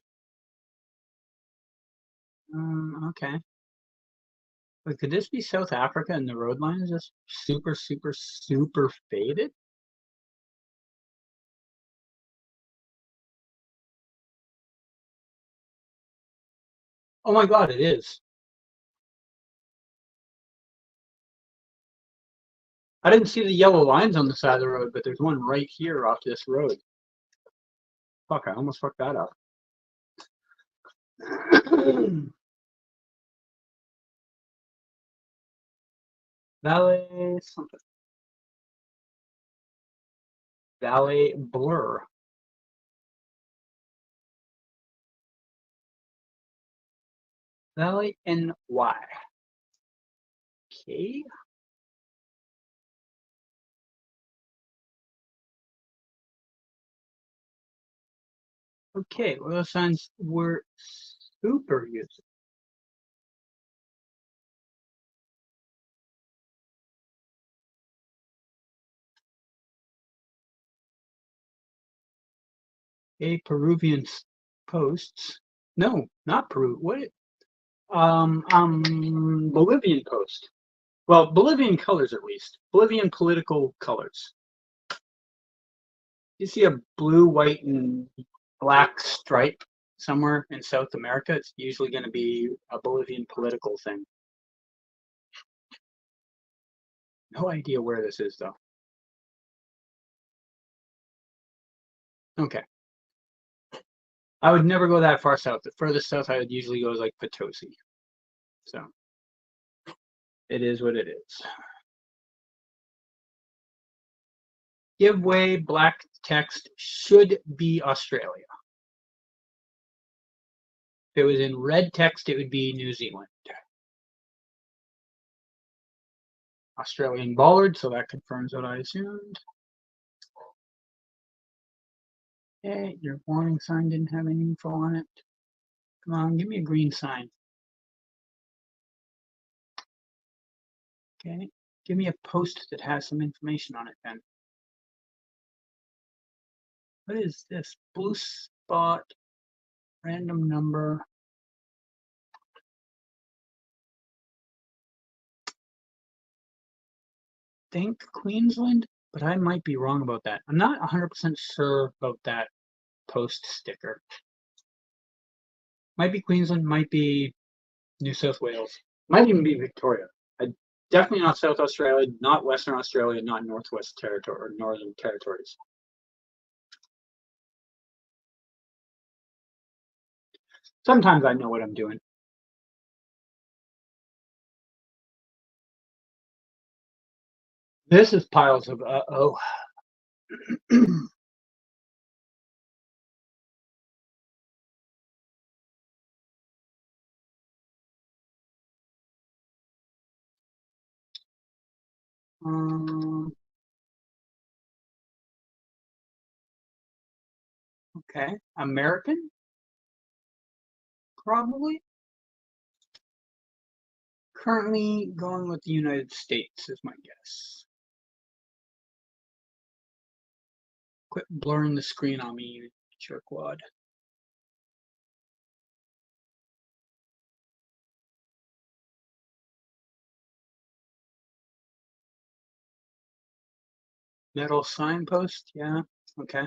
Speaker 1: Okay. But could this be South Africa and the road line is just super, super, super faded? Oh my God, it is. I didn't see the yellow lines on the side of the road, but there's one right here off this road. Fuck, I almost fucked that up. Valet something. Valet blur. Valet NY. Okay. Okay, well, those signs were super useful. A Peruvian posts. No, not Peru. What? Bolivian post. Well, Bolivian colors at least. Bolivian political colors. You see a blue, white, and black stripe somewhere in South America, it's usually going to be a Bolivian political thing. No idea where this is, though. Okay. I would never go that far south. The furthest south I would usually go is like Potosi. So it is what it is. Give way, black text should be Australia. If it was in red text, it would be New Zealand. Australian bollard, so that confirms what I assumed. Okay, your warning sign didn't have any info on it. Come on, give me a green sign. Okay, give me a post that has some information on it then. What is this? Blue spot, random number. Think Queensland, but I might be wrong about that. I'm not 100% sure about that post sticker. Might be Queensland, might be New South Wales, might even be Victoria. Definitely not South Australia, not Western Australia, not Northwest Territory or Northern Territories. Sometimes I know what I'm doing. This is piles of uh-oh. Okay, American, probably. Currently going with the United States is my guess. Quit blurring the screen on me, you jerkwad. Metal signpost, yeah, okay.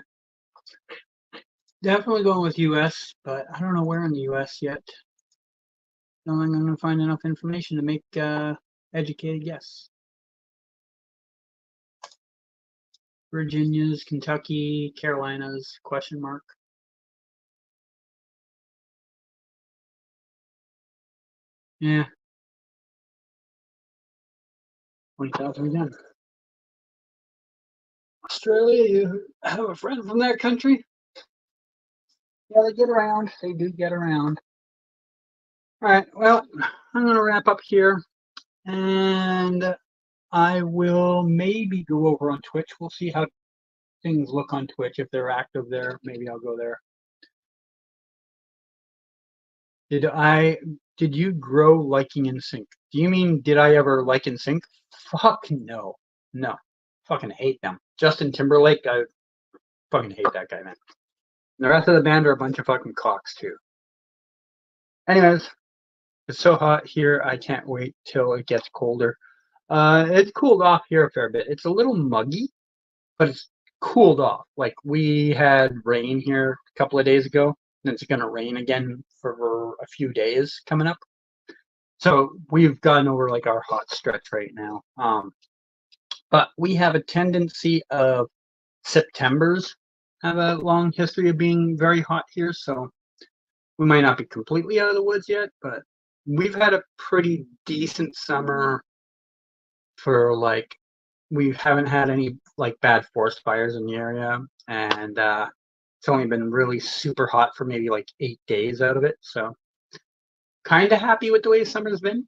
Speaker 1: Definitely going with US, but I don't know where in the US yet. I don't think I'm going to find enough information to make educated guess. Virginia's, Kentucky, Carolinas, question mark. Yeah. 20,000 again. Australia, you have a friend from that country? Yeah, they get around. They do get around. All right, well, I'm going to wrap up here, and I will maybe go over on Twitch. We'll see how things look on Twitch. If they're active there, maybe I'll go there. Did you grow liking in sync? Do you mean did I ever like in sync? Fuck no. No. Fucking hate them. Justin Timberlake, I fucking hate that guy, man. The rest of the band are a bunch of fucking cocks too. Anyways, it's so hot here, I can't wait till it gets colder. It's cooled off here a fair bit. It's a little muggy, but it's cooled off. Like we had rain here a couple of days ago, and it's going to rain again for a few days coming up. So we've gotten over like our hot stretch right now. But we have a tendency of Septembers have a long history of being very hot here, so we might not be completely out of the woods yet, but we've had a pretty decent summer for like we haven't had any like bad forest fires in the area, and it's only been really super hot for maybe like 8 days out of it, so kind of happy with the way summer's been.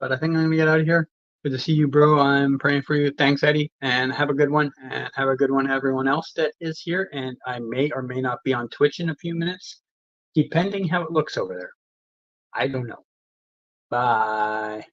Speaker 1: But I think I'm gonna get out of here. Good to see you, bro. I'm praying for you. Thanks, Eddie, and have a good one. And have a good one, everyone else that is here. And I may or may not be on Twitch in a few minutes, depending how it looks over there. I don't know. Bye.